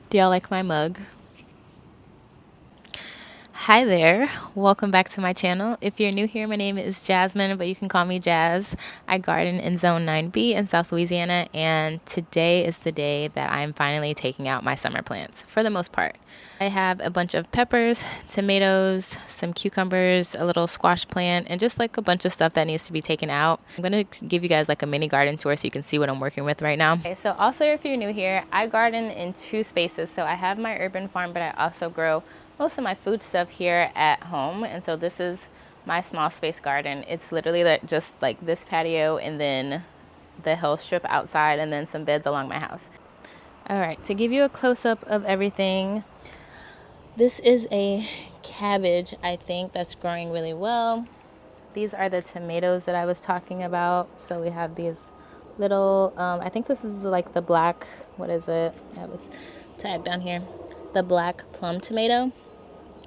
Do y'all like my mug? Hi there. Welcome back to my channel. If you're new here, my name is Jazmin, but you can call me Jazz. I garden in Zone 9B in South Louisiana, and today is the day that I'm finally taking out my summer plants for the most part. I have a bunch of peppers, tomatoes, some cucumbers, a little squash plant, and just like a bunch of stuff that needs to be taken out. I'm going to give you guys like a mini garden tour so you can see what I'm working with right now. Okay, so also if you're new here, I garden in two spaces. So I have my urban farm, but I also grow most of my food stuff here at home. And so this is my small space garden. It's literally just like this patio and then the hill strip outside and then some beds along my house. All right, to give you a close-up of everything, this is a cabbage, I think, that's growing really well. These are the tomatoes that I was talking about. So we have these little, I think this is like the black, what is it? I have its tag down here. The black plum tomato.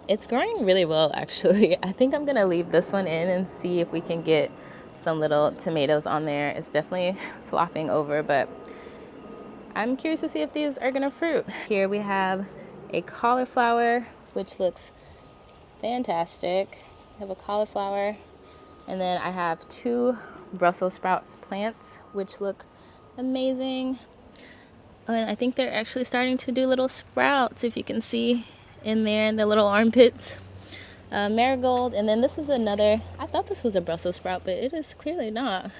It's growing really well, actually. I think I'm gonna leave this one in and see if we can get some little tomatoes on there. It's definitely flopping over, but I'm curious to see if these are gonna fruit. Here we have a cauliflower, which looks fantastic. I have a cauliflower, and then I have two Brussels sprouts plants, which look amazing. And I think they're actually starting to do little sprouts, if you can see in there in the little armpits. Marigold, and then this is another, I thought this was a Brussels sprout, but it is clearly not.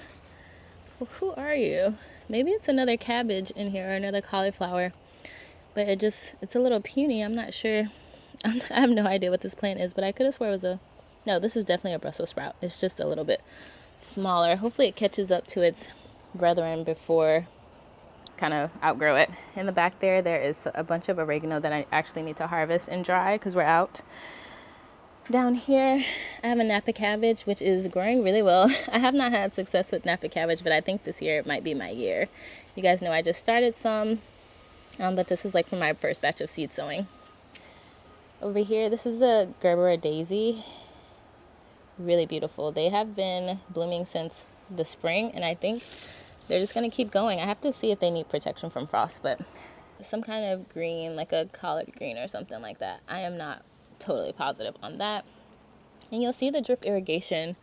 Well, who are you? Maybe it's another cabbage in here or another cauliflower, but it's a little puny. I'm not sure. I have no idea what this plant is, but I could have swore it was no, this is definitely a Brussels sprout. It's just a little bit smaller. Hopefully it catches up to its brethren before kind of outgrow it. In the back there is a bunch of oregano that I actually need to harvest and dry because we're out. Down here, I have a Napa cabbage, which is growing really well. I have not had success with Napa cabbage, but I think this year it might be my year. You guys know I just started some, but this is like from my first batch of seed sowing. Over here, this is a Gerbera daisy. Really beautiful. They have been blooming since the spring, and I think they're just going to keep going. I have to see if they need protection from frost, but some kind of green, like a collard green or something like that. I am not totally positive on that. And you'll see the drip irrigation.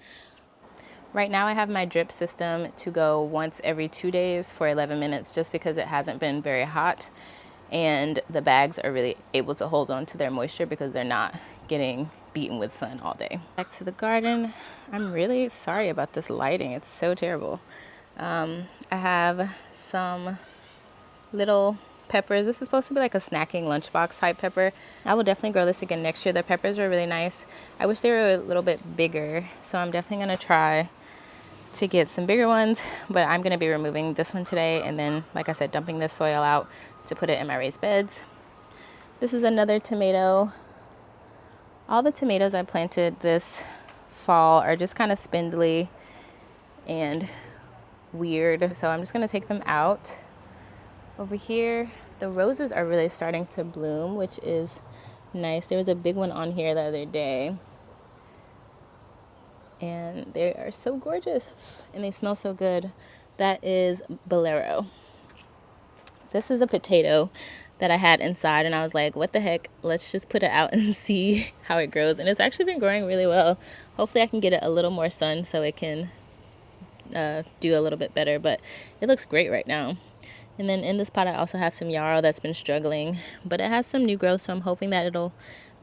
Right now I have my drip system to go once every 2 days for 11 minutes just because it hasn't been very hot, and the bags are really able to hold on to their moisture because they're not getting beaten with sun all day. Back to the garden. I'm really sorry about this lighting. It's so terrible. I have some little peppers. This is supposed to be like a snacking lunchbox type pepper. I will definitely grow this again next year. The peppers are really nice. I wish they were a little bit bigger, so I'm definitely going to try to get some bigger ones, but I'm going to be removing this one today and then, like I said, dumping this soil out to put it in my raised beds. This is another tomato. All the tomatoes I planted this fall are just kind of spindly and weird, so I'm just going to take them out. Over here, the roses are really starting to bloom, which is nice. There was a big one on here the other day, and they are so gorgeous, and they smell so good. That is bolero. This is a potato that I had inside, and I was like, what the heck? Let's just put it out and see how it grows. And it's actually been growing really well. Hopefully I can get it a little more sun so it can do a little bit better, but it looks great right now. And then in this pot I also have some yarrow that's been struggling, but it has some new growth, so I'm hoping that it'll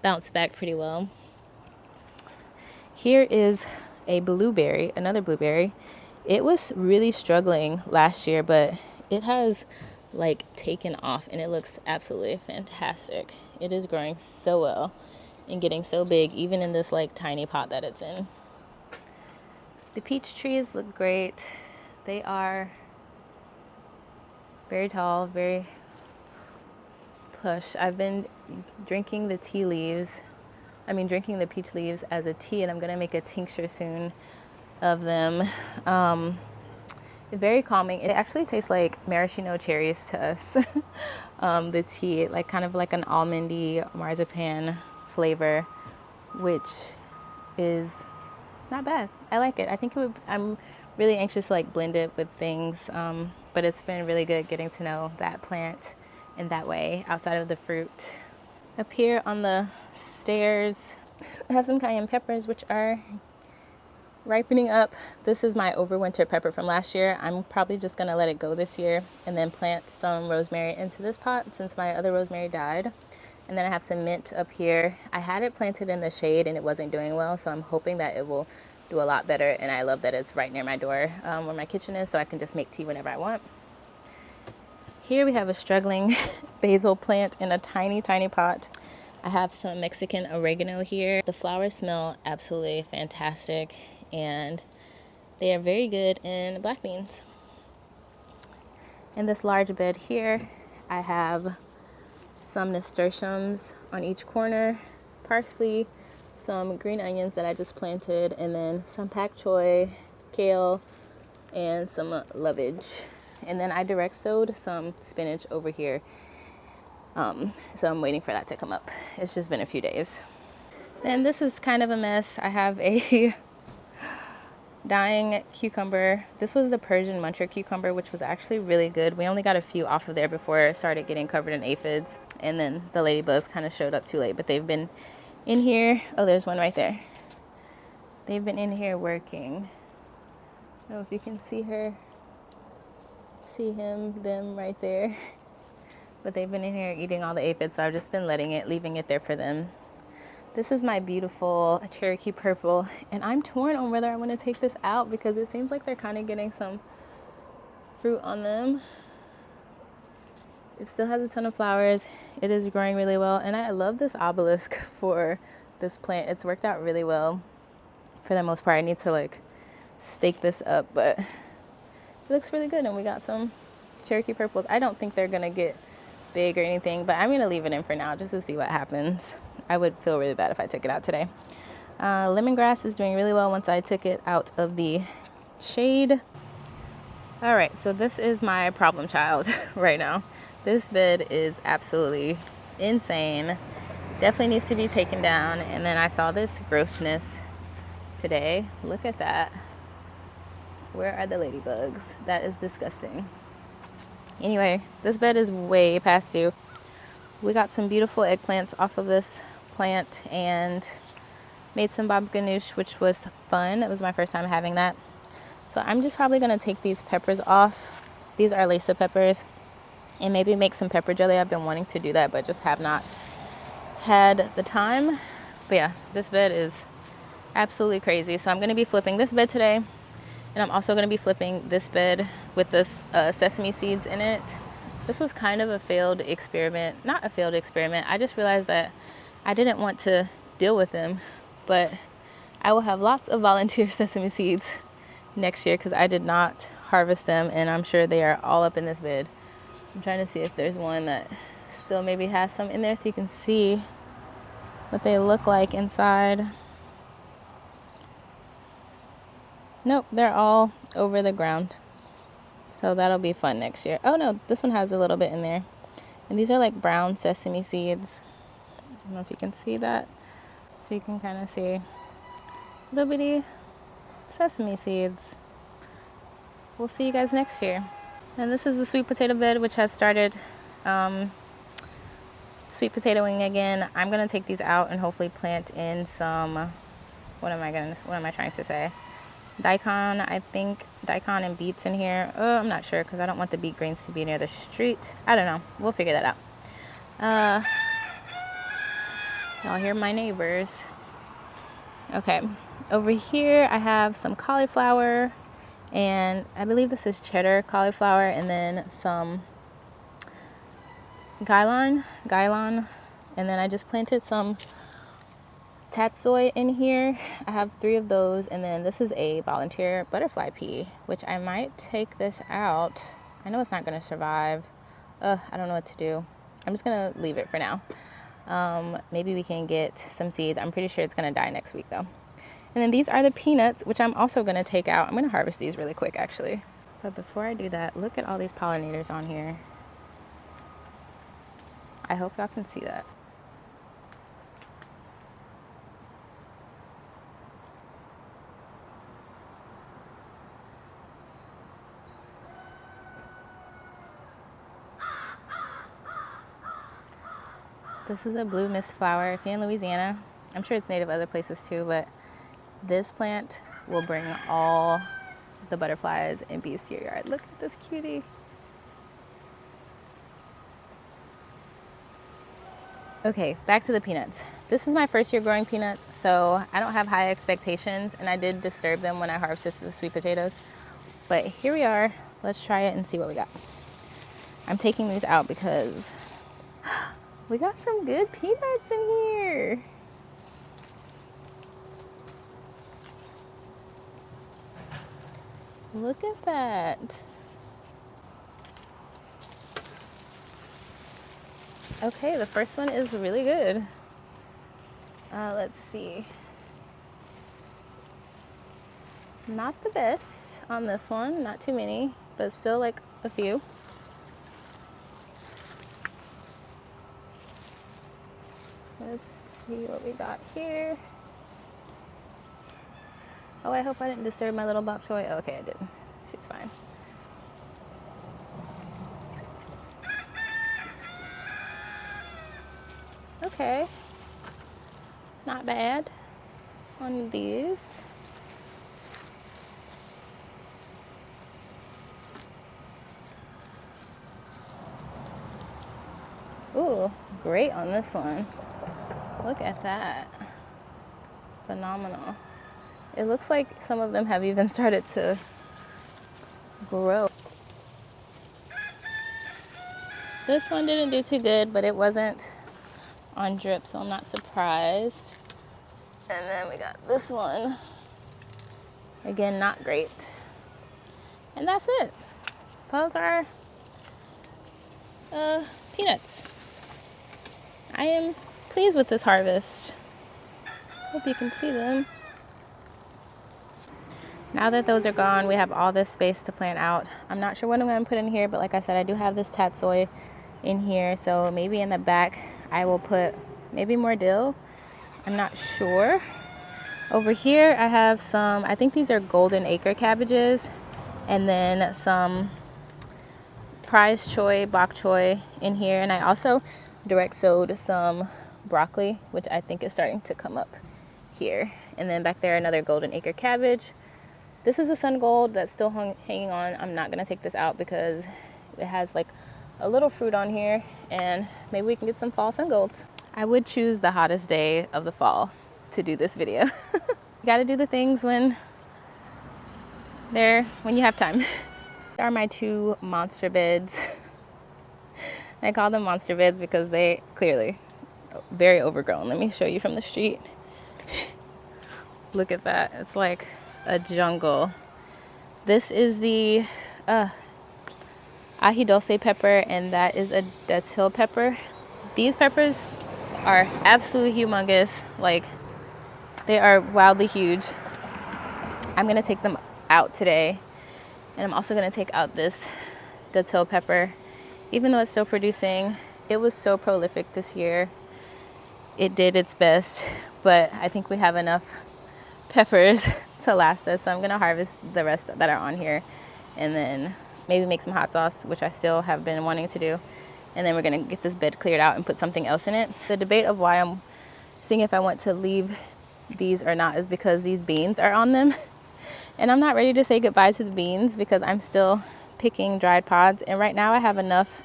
bounce back pretty well. Here is a blueberry, another blueberry. It was really struggling last year, but it has like taken off and it looks absolutely fantastic. It is growing so well and getting so big, even in this like tiny pot that it's in. The peach trees look great. They are very tall, very plush. I've been drinking the peach leaves as a tea, and I'm gonna make a tincture soon of them. It's very calming. It actually tastes like maraschino cherries to us. The tea, like kind of like an almondy marzipan flavor, which is not bad. I like it. I think I'm really anxious to like blend it with things, but it's been really good getting to know that plant in that way outside of the fruit. Up here on the stairs, I have some cayenne peppers, which are ripening up. This is my overwinter pepper from last year. I'm probably just gonna let it go this year and then plant some rosemary into this pot since my other rosemary died. And then I have some mint up here. I had it planted in the shade and it wasn't doing well, so I'm hoping that it will do a lot better. And I love that it's right near my door where my kitchen is, so I can just make tea whenever I want. Here we have a struggling basil plant in a tiny, tiny pot. I have some Mexican oregano here. The flowers smell absolutely fantastic, and they are very good in black beans. In this large bed here, I have some nasturtiums on each corner, parsley, some green onions that I just planted, and then some pak choi, kale, and some lovage. And then I direct sowed some spinach over here. So I'm waiting for that to come up. It's just been a few days. And this is kind of a mess. I have a dying cucumber. This was the Persian muncher cucumber, which was actually really good. We only got a few off of there before it started getting covered in aphids. And then the ladybugs kind of showed up too late, but they've been in here. Oh, there's one right there. They've been in here working. I don't know if you can see her, see him, them right there. But they've been in here eating all the aphids, so I've just been leaving it there for them. This is my beautiful Cherokee purple, and I'm torn on whether I want to take this out because it seems like they're kind of getting some fruit on them. It still has a ton of flowers. It is growing really well, and I love this obelisk for this plant. It's worked out really well for the most part. I need to like stake this up, but it looks really good, and we got some Cherokee purples. I don't think they're gonna get big or anything, but I'm gonna leave it in for now just to see what happens. I would feel really bad if I took it out today. Lemongrass is doing really well once I took it out of the shade. All right, so this is my problem child right now. This bed is absolutely insane. Definitely needs to be taken down. And then I saw this grossness today. Look at that. Where are the ladybugs? That is disgusting. Anyway, this bed is way past due. We got some beautiful eggplants off of this plant and made some baba ganoush, which was fun. It was my first time having that. So I'm just probably gonna take these peppers off. These are Lisa peppers, and maybe make some pepper jelly. I've been wanting to do that, but just have not had the time. But yeah, this bed is absolutely crazy. So I'm gonna be flipping this bed today. And I'm also going to be flipping this bed with the sesame seeds in it. This was kind of a failed experiment. Not a failed experiment. I just realized that I didn't want to deal with them. But I will have lots of volunteer sesame seeds next year because I did not harvest them. And I'm sure they are all up in this bed. I'm trying to see if there's one that still maybe has some in there so you can see what they look like inside. Nope, they're all over the ground. So that'll be fun next year. Oh no, this one has a little bit in there. And these are like brown sesame seeds. I don't know if you can see that. So you can kind of see little bitty sesame seeds. We'll see you guys next year. And this is the sweet potato bed, which has started sweet potatoing again. I'm gonna take these out and hopefully plant in some, what am I trying to say? Daikon, I think. Daikon and beets in here. Oh, I'm not sure because I don't want the beet greens to be near the street. I don't know. We'll figure that out. Y'all hear my neighbors. Okay. Over here, I have some cauliflower. And I believe this is cheddar cauliflower. And then some Guylon. And then I just planted some tatsoi in here. I have 3 of those, and then this is a volunteer butterfly pea, which I might take this out. I know it's not going to survive. I don't know what to do. I'm just going to leave it for now. Maybe we can get some seeds. I'm pretty sure it's going to die next week though. And then these are the peanuts, which I'm also going to take out. I'm going to harvest these really quick actually. But before I do that, look at all these pollinators on here. I hope y'all can see that. This is a blue mist flower. If you're in Louisiana, I'm sure it's native other places too, but this plant will bring all the butterflies and bees to your yard. Look at this cutie. Okay, back to the peanuts. This is my first year growing peanuts, so I don't have high expectations, and I did disturb them when I harvested the sweet potatoes. But here we are. Let's try it and see what we got. I'm taking these out because we got some good peanuts in here. Look at that. Okay, the first one is really good. Let's see. Not the best on this one, not too many, but still like a few. Let's see what we got here. Oh, I hope I didn't disturb my little bok choy. Oh, okay, I didn't. She's fine. Okay, not bad on these. Ooh, great on this one. Look at that. Phenomenal. It looks like some of them have even started to grow. This one didn't do too good, but it wasn't on drip, so I'm not surprised. And then we got this one. Again, not great. And that's it. Those are peanuts. I am pleased with this harvest. Hope you can see them. Now that those are gone, we have all this space to plant out. I'm not sure what I'm going to put in here, but like I said, I do have this tatsoi in here, so maybe in the back I will put maybe more dill. I'm not sure. Over here I have some, I think these are golden acre cabbages, and then some prize choy, bok choy in here, and I also direct sowed some broccoli, which I think is starting to come up here. And then back there another golden acre cabbage. This is a sun gold that's still hanging on. I'm not gonna take this out because it has like a little fruit on here, and maybe we can get some fall sun golds. I would choose the hottest day of the fall to do this video. You gotta do the things when you have time. These are my two monster beds. I call them monster beds because they clearly very overgrown. Let me show you from the street. Look at that. It's like a jungle. This is the ají dulce pepper, and that is a datil pepper. These peppers are absolutely humongous. Like, they are wildly huge. I'm gonna take them out today, and I'm also gonna take out this datil pepper. Even though it's still producing, it was so prolific this year. It did its best, but I think we have enough peppers to last us, so I'm gonna harvest the rest that are on here, and then maybe make some hot sauce, which I still have been wanting to do, and then we're gonna get this bed cleared out and put something else in it. The debate of why I'm seeing if I want to leave these or not is because these beans are on them, and I'm not ready to say goodbye to the beans because I'm still picking dried pods, and right now I have enough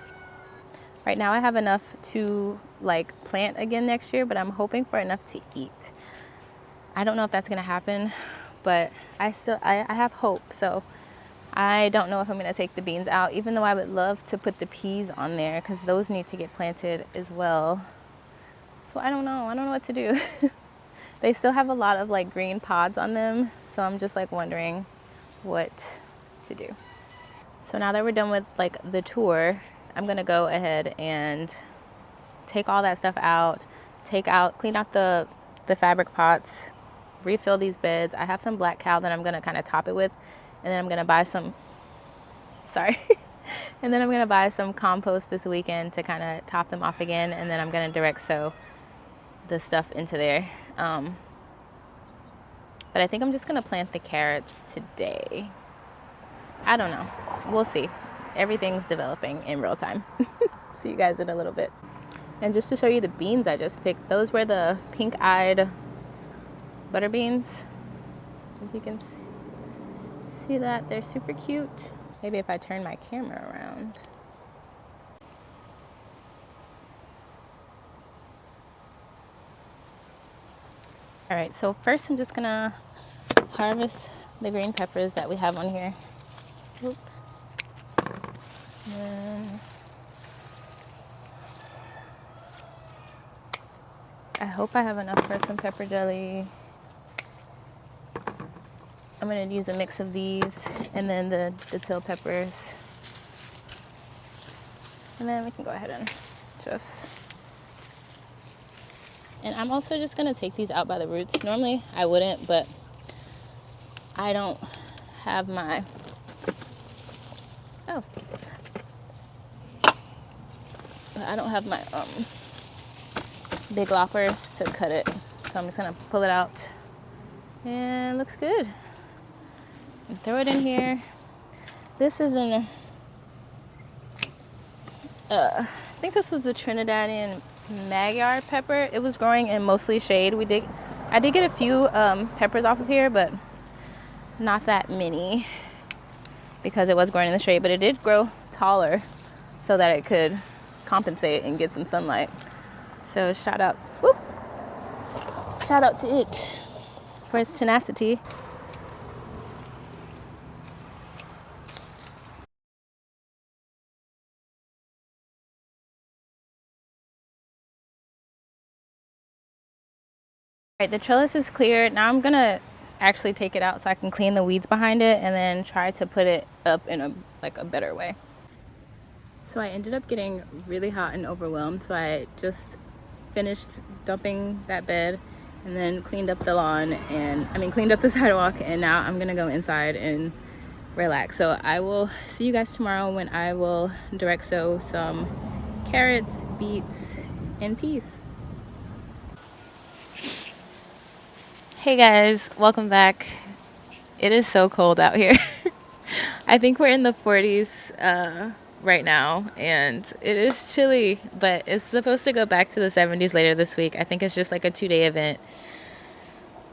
to like plant again next year, but I'm hoping for enough to eat. I don't know if that's gonna happen, but I have hope. So I don't know if I'm gonna take the beans out, even though I would love to put the peas on there because those need to get planted as well. So I don't know what to do. They still have a lot of like green pods on them, so I'm just like wondering what to do. So now that we're done with like the tour, I'm gonna go ahead and take all that stuff out, clean out the fabric pots, refill these beds. I have some black cow that I'm gonna kind of top it with, and then I'm gonna buy some, and then I'm gonna buy some compost this weekend to kind of top them off again, and then I'm gonna direct sow the stuff into there. But I think I'm just gonna plant the carrots today. I don't know, we'll see. Everything's developing in real time. See you guys in a little bit. And just to show you the beans I just picked, those were the pink-eyed butter beans. If you can see that, they're super cute. Maybe if I turn my camera around. All right, so first I'm just gonna harvest the green peppers that we have on here. Oops. And I hope I have enough for some pepper jelly. I'm gonna use a mix of these and then the dill peppers. And then we can go ahead and just... And I'm also just gonna take these out by the roots. Normally I wouldn't, but I don't have my... Oh. I don't have my big loppers to cut it. So I'm just gonna pull it out. And it looks good. And throw it in here. This is an... I think this was the Trinidadian Magyar pepper. It was growing in mostly shade. I did get a few peppers off of here, but not that many because it was growing in the shade, but it did grow taller so that it could compensate and get some sunlight. So shout out to it for its tenacity. Right, the trellis is cleared. Now I'm gonna actually take it out so I can clean the weeds behind it and then try to put it up in a better way. So I ended up getting really hot and overwhelmed, so I just finished dumping that bed and then cleaned up the lawn cleaned up the sidewalk, and now I'm gonna go inside and relax. So I will see you guys tomorrow when I will direct sow some carrots, beets, and peas. Hey guys, welcome back. It is so cold out here. I think we're in the 40s right now, and it is chilly, but it's supposed to go back to the 70s later this week. I think it's just like a 2-day event.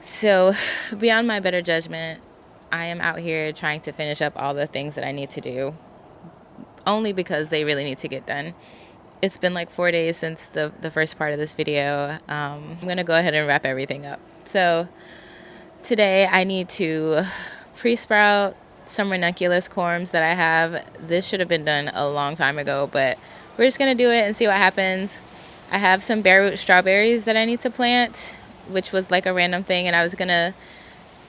So beyond my better judgment, I am out here trying to finish up all the things that I need to do, only because they really need to get done. It's been like 4 days since the first part of this video. I'm gonna go ahead and wrap everything up. So today I need to pre-sprout some ranunculus corms that I have. This should have been done a long time ago, but we're just gonna do it and see what happens. I have some bare root strawberries that I need to plant, which was like a random thing, and I was gonna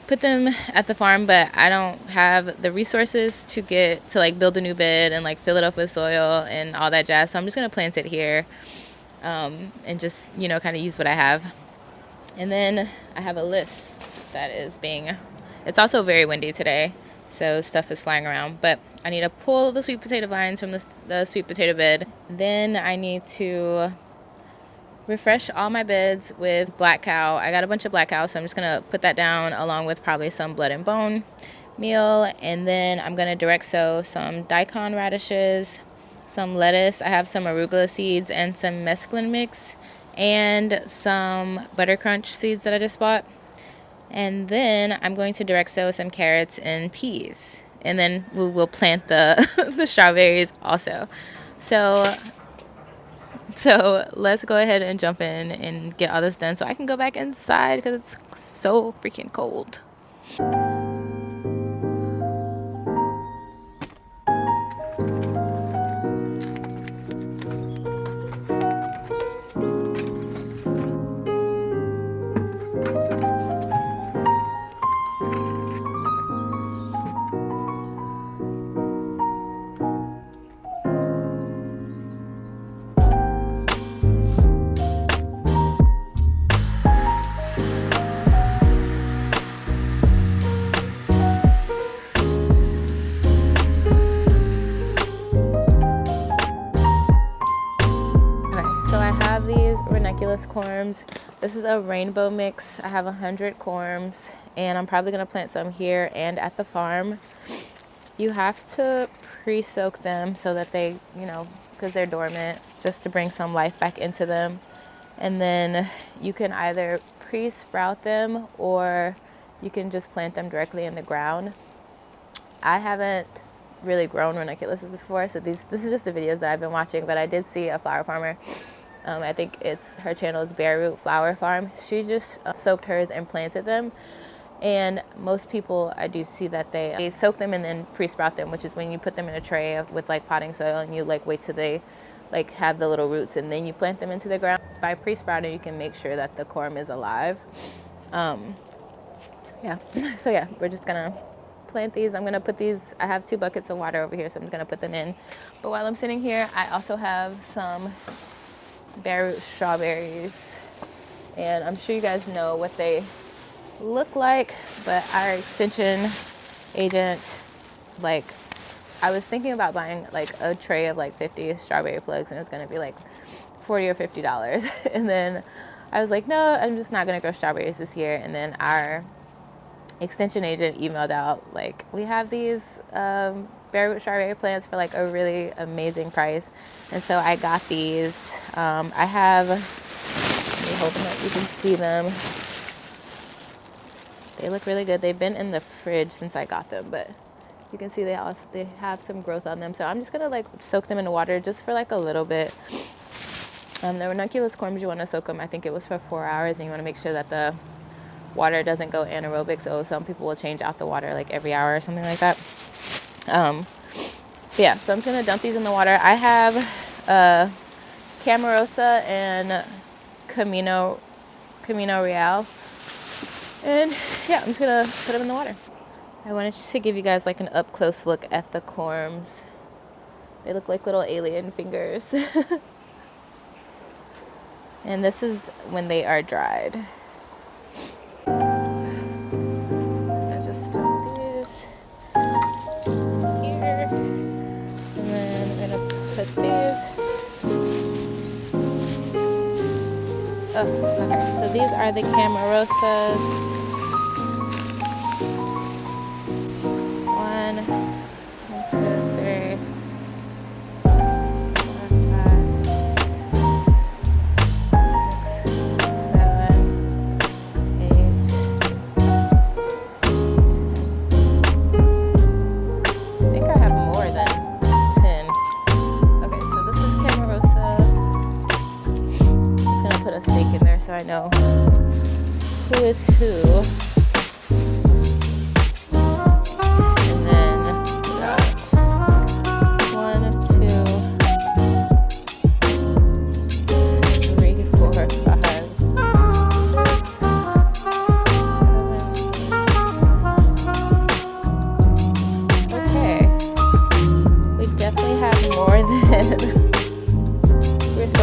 put them at the farm, but I don't have the resources to build a new bed and like fill it up with soil and all that jazz. So I'm just gonna plant it here and just, kind of use what I have. And then I have a list that is it's also very windy today, so stuff is flying around, but I need to pull the sweet potato vines from the sweet potato bed. Then I need to refresh all my beds with black cow. I got a bunch of black cow, so I'm just gonna put that down along with probably some blood and bone meal. And then I'm gonna direct sow some daikon radishes, some lettuce. I have some arugula seeds and some mesclun mix and some butter crunch seeds that I just bought. And then I'm going to direct sow some carrots and peas, and then we will plant the the strawberries also. So let's go ahead and jump in and get all this done so I can go back inside because it's so freaking cold. Ranunculus corms. This is a rainbow mix. I have 100 corms, and I'm probably going to plant some here and at the farm. You have to pre-soak them so that they, because they're dormant, just to bring some life back into them. And then you can either pre-sprout them or you can just plant them directly in the ground. I haven't really grown ranunculuses before, so this is just the videos that I've been watching, but I did see a flower farmer. I think her channel is Bare Root Flower Farm. She just soaked hers and planted them. And most people, I do see that they soak them and then pre-sprout them, which is when you put them in a tray with like potting soil and you like wait till they like have the little roots and then you plant them into the ground. By pre-sprouting, you can make sure that the corm is alive. So yeah, we're just gonna plant these. I'm gonna put these, I have 2 buckets of water over here, so I'm just gonna put them in. But while I'm sitting here, I also have some bare root strawberries, and I'm sure you guys know what they look like, but our extension agent, like, I was thinking about buying like a tray of like 50 strawberry plugs, and it's gonna be like $40 or $50. And then I was like, no, I'm just not gonna grow strawberries this year. And then our extension agent emailed out, like, we have these bare root strawberry plants for like a really amazing price. And so I got these. I have, let me hold them up, you can see them. They look really good. They've been in the fridge since I got them, but you can see they have some growth on them. So I'm just gonna like soak them in the water just for like a little bit. The ranunculus corms, you want to soak them, I think it was for 4 hours, and you want to make sure that the water doesn't go anaerobic. So some people will change out the water like every hour or something like that. Yeah, so I'm just gonna dump these in the water. I have Camarosa and Camino Real, and yeah, I'm just gonna put them in the water. I wanted just to give you guys like an up close look at the corms. They look like little alien fingers. And this is when they are dried. I just dump these here, and then I'm gonna put these. Oh, okay. So these are the Camarosas. 1, 2, 3, 4, 5, 6, 7, 8, 10. I think I have more than 10. Okay, so this is Camarosa. I'm just gonna put a stake in there so I know who is who.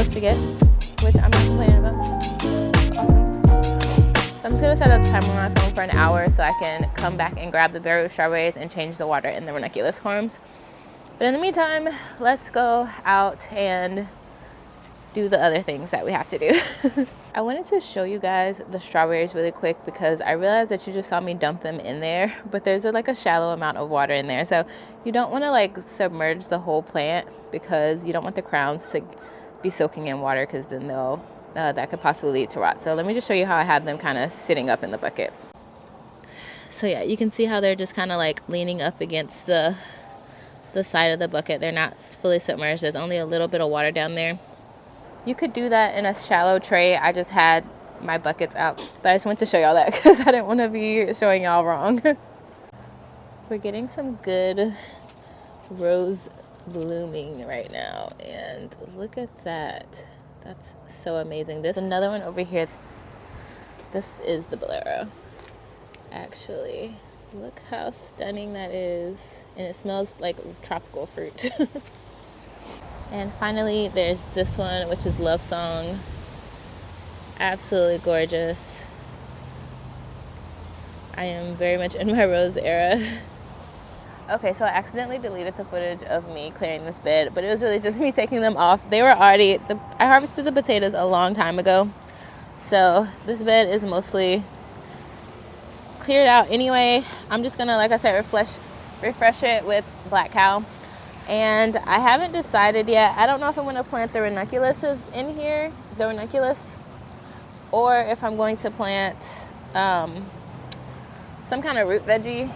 To get, which I'm not complaining about. It's awesome. So I'm just gonna set a timer on my phone for an hour so I can come back and grab the bare root strawberries and change the water in the ranunculus corms. But in the meantime, let's go out and do the other things that we have to do. I wanted to show you guys the strawberries really quick because I realized that you just saw me dump them in there, but there's like a shallow amount of water in there. So you don't want to like submerge the whole plant because you don't want the crowns to be soaking in water, because then they'll that could possibly lead to rot. So let me just show you how I have them kind of sitting up in the bucket. So yeah, you can see how they're just kind of like leaning up against the side of the bucket. They're not fully submerged. There's only a little bit of water down there. You could do that in a shallow tray. I just had my buckets out, but I just wanted to show y'all that because I didn't want to be showing y'all wrong. We're getting some good rose blooming right now, and look at that. That's so amazing. There's another one over here. This is the bolero, actually. Look how stunning that is, and it smells like tropical fruit. And finally there's this one, which is Love Song. Absolutely gorgeous. I am very much in my rose era. Okay, so I accidentally deleted the footage of me clearing this bed, but it was really just me taking them off. They were already, I harvested the potatoes a long time ago, so this bed is mostly cleared out anyway. I'm just gonna, like I said, refresh it with Black Cow. And I haven't decided yet. I don't know if I'm going to plant the ranunculuses in here, the ranunculus, or if I'm going to plant some kind of root veggie.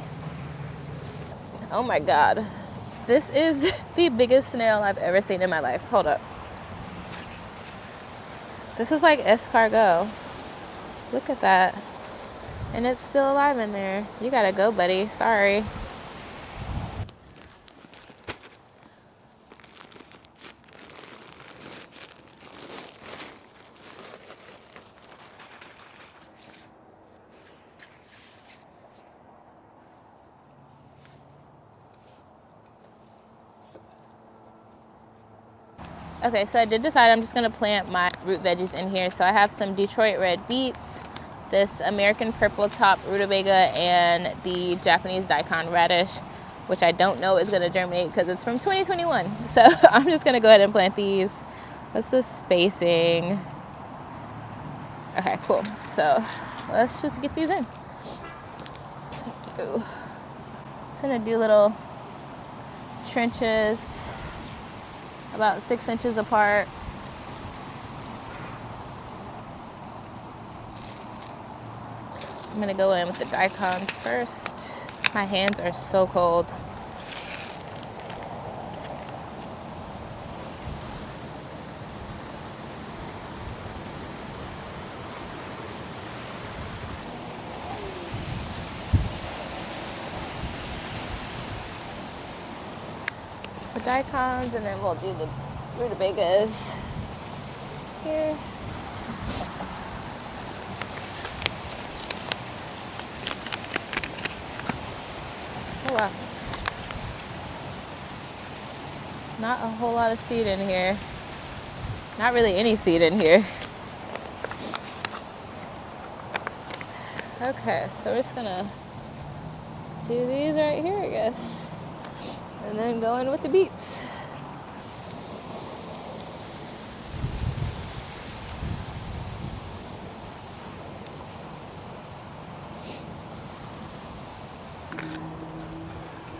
Oh my God. This is the biggest snail I've ever seen in my life. Hold up. This is like escargot. Look at that. And it's still alive in there. You gotta go, buddy. Sorry. Okay, so I did decide I'm just gonna plant my root veggies in here. So I have some Detroit red beets, this American purple top rutabaga, and the Japanese daikon radish, which I don't know is gonna germinate because it's from 2021. So I'm just gonna go ahead and plant these. What's the spacing? Okay, cool. So let's just get these in. So, I'm gonna do little trenches about 6 inches apart. I'm gonna go in with the daikons first. My hands are so cold. So daikons, and then we'll do the rutabagas here. Oh wow. Not a whole lot of seed in here. Not really any seed in here. Okay, so we're just gonna do these right here, I guess. And then go in with the beets.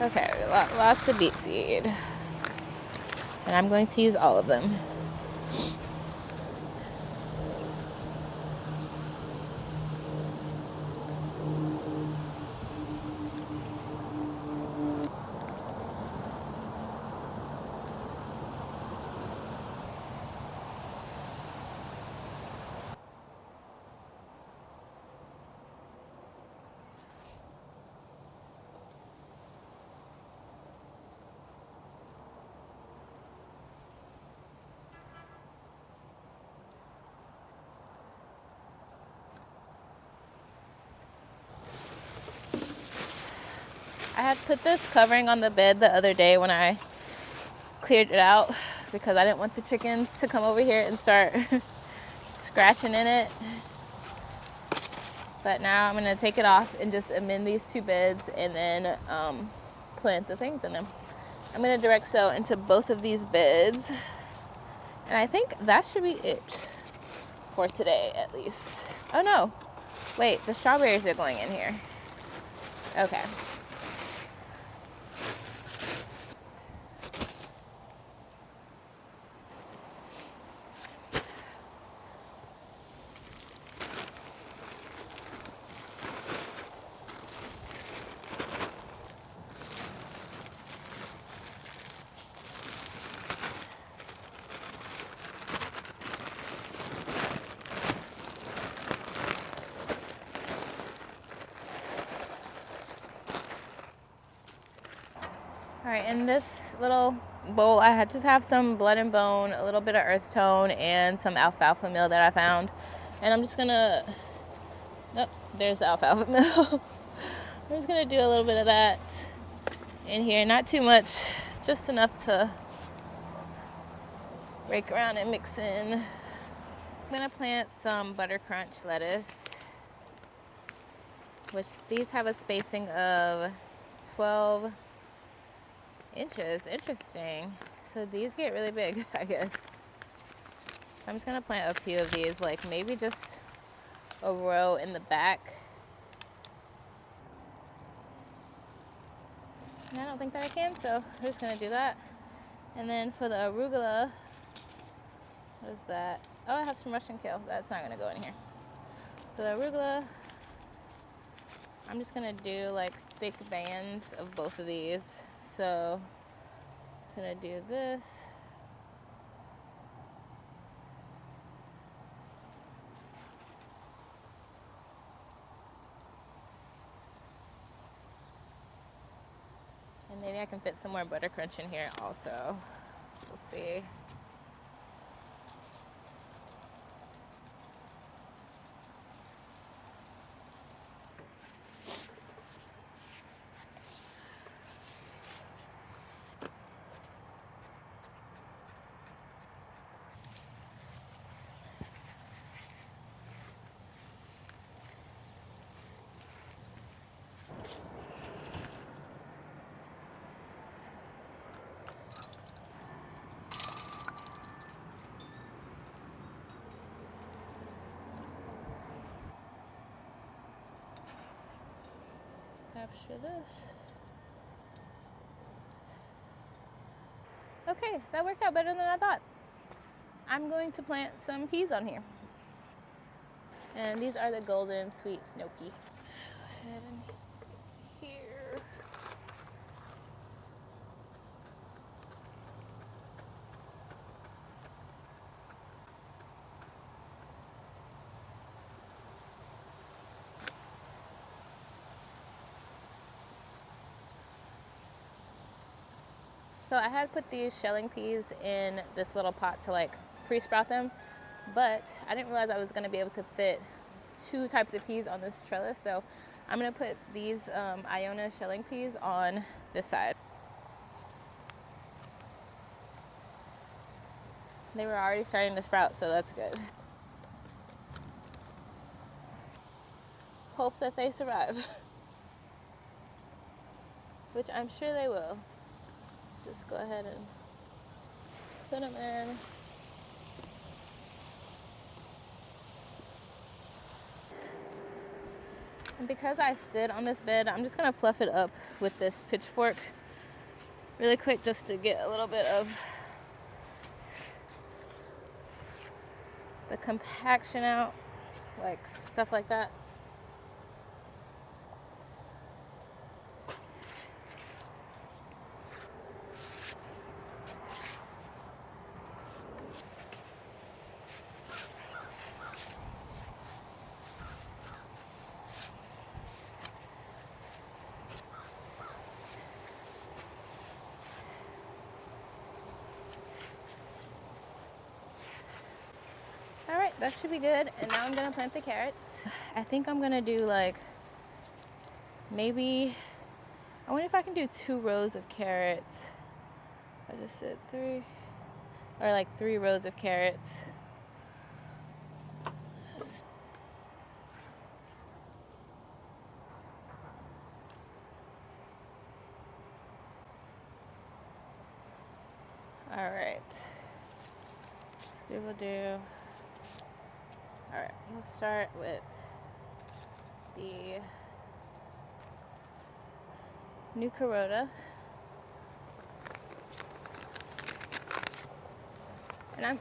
Okay, lots of beet seed. And I'm going to use all of them. I had put this covering on the bed the other day when I cleared it out because I didn't want the chickens to come over here and start scratching in it. But now I'm gonna take it off and just amend these 2 beds and then plant the things in them. I'm gonna direct sow into both of these beds. And I think that should be it for today at least. Oh no, wait, the strawberries are going in here. Okay. All right, in this little bowl, I just have some blood and bone, a little bit of earth tone, and some alfalfa meal that I found. And I'm just gonna, oh, there's the alfalfa meal. I'm just gonna do a little bit of that in here, not too much, just enough to rake around and mix in. I'm gonna plant some butter crunch lettuce, which these have a spacing of 12 inches. Interesting. So these get really big, I guess. So I'm just gonna plant a few of these, like maybe just a row in the back. And I don't think that I can, so I'm just gonna do that. And then for the arugula, what is that? Oh, I have some Russian kale. That's not gonna go in here. For the arugula, I'm just gonna do like thick bands of both of these. So I'm just gonna do this. And maybe I can fit some more butter crunch in here also. We'll see. Capture this. Okay, that worked out better than I thought. I'm going to plant some peas on here. And these are the golden sweet snow pea. Go ahead and here. So I had put these shelling peas in this little pot to like pre-sprout them, but I didn't realize I was gonna be able to fit 2 types of peas on this trellis. So I'm gonna put these Iona shelling peas on this side. They were already starting to sprout, so that's good. Hope that they survive, which I'm sure they will. Just go ahead and put them in. And because I stood on this bed, I'm just gonna fluff it up with this pitchfork really quick just to get a little bit of the compaction out, like stuff like that. All right, that should be good. And now I'm gonna plant the carrots. I think I'm gonna do like, maybe, I wonder if I can do 2 rows of carrots. I just said 3, or like 3 rows of carrots. All right, so we will do, all right, let's start with the new Carota. And I'm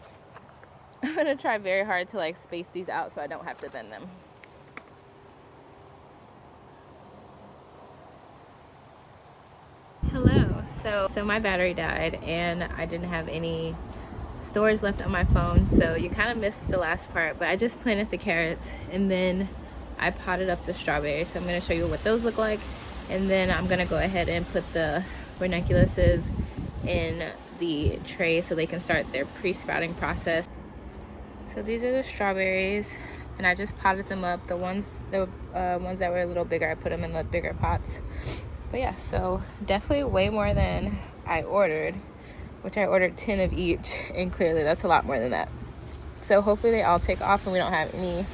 gonna try very hard to like space these out so I don't have to thin them. Hello. So my battery died and I didn't have any storage left on my phone, so you kind of missed the last part, but I just planted the carrots and then I potted up the strawberries. So I'm going to show you what those look like, and then I'm going to go ahead and put the ranunculuses in the tray so they can start their pre-sprouting process. So these are the strawberries and I just potted them up. The ones that were a little bigger, I put them in the bigger pots. But yeah, so definitely way more than I ordered, which I ordered 10 of each, and clearly that's a lot more than that. So hopefully they all take off and we don't have any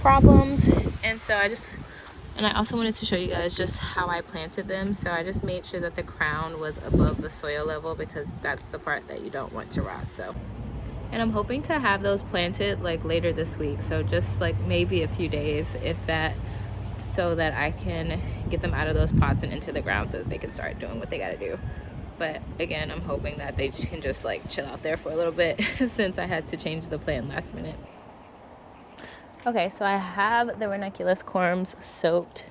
problems. And so I also wanted to show you guys just how I planted them. So I just made sure that the crown was above the soil level because that's the part that you don't want to rot. So, and I'm hoping to have those planted like later this week. So just like maybe a few days, if that, so that I can get them out of those pots and into the ground so that they can start doing what they gotta do. But again, I'm hoping that they can just like chill out there for a little bit since I had to change the plan last minute. Okay, so I have the ranunculus corms soaked,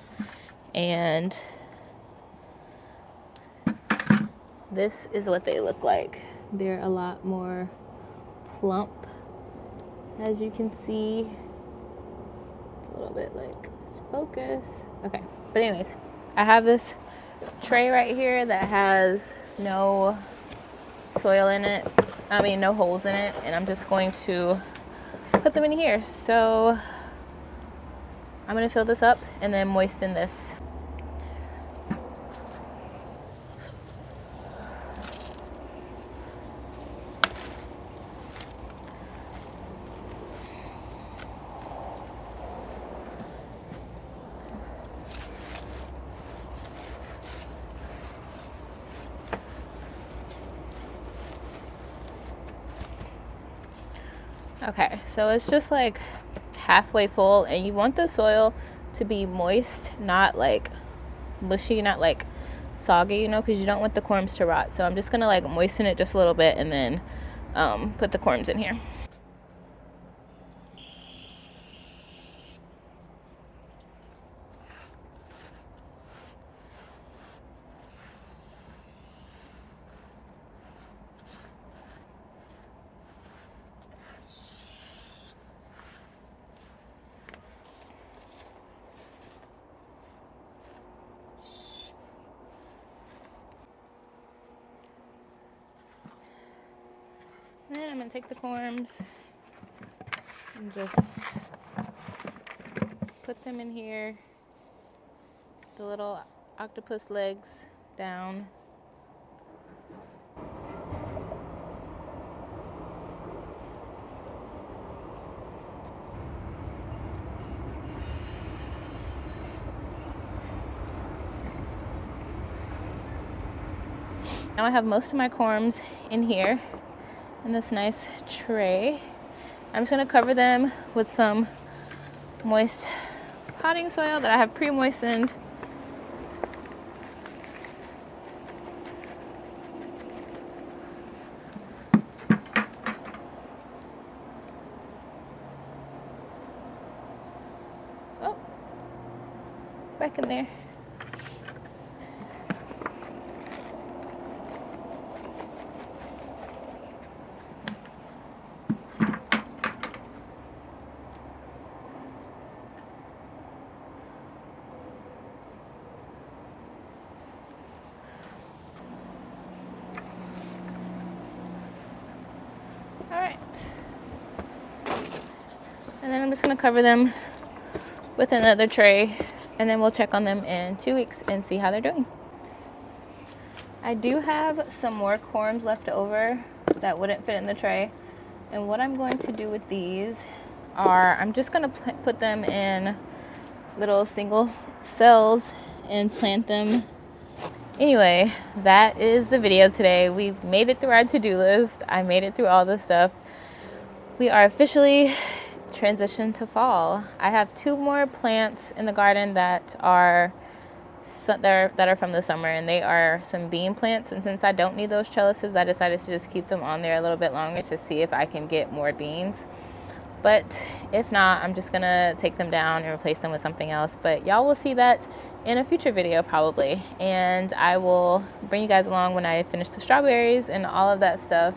and this is what they look like. They're a lot more plump, as you can see. It's a little bit like, focus. Okay, but anyways, I have this tray right here that has no soil in it. I mean, no holes in it, and I'm just going to put them in here. So I'm gonna fill this up and then moisten this. Okay, so it's just like halfway full, and you want the soil to be moist, not like mushy, not like soggy, you know, because you don't want the corms to rot. So I'm just gonna like moisten it just a little bit and then put the corms in here. And I'm gonna take the corms and just put them in here, the little octopus legs down. Now I have most of my corms in here in this nice tray. I'm just gonna cover them with some moist potting soil that I have pre-moistened. Oh, back in there. All right, and then I'm just gonna cover them with another tray, and then we'll check on them in 2 weeks and see how they're doing. I do have some more corms left over that wouldn't fit in the tray, and what I'm going to do with these are I'm just gonna put them in little single cells and plant them. Anyway, that is the video today. We made it through our to-do list. I made it through all this stuff. We are officially transitioned to fall. I have 2 more plants in the garden that are from the summer, and they are some bean plants. And since I don't need those trellises, I decided to just keep them on there a little bit longer to see if I can get more beans. But if not, I'm just gonna take them down and replace them with something else. But y'all will see that in a future video probably, and I will bring you guys along when I finish the strawberries and all of that stuff.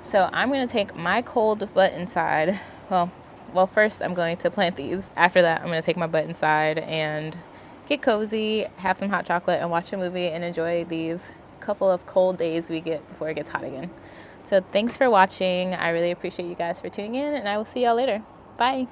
So I'm gonna take my cold butt inside. Well, first I'm going to plant these. After that, I'm gonna take my butt inside and get cozy, have some hot chocolate, and watch a movie and enjoy these couple of cold days we get before it gets hot again. So thanks for watching. I really appreciate you guys for tuning in, and I will see y'all later. Bye.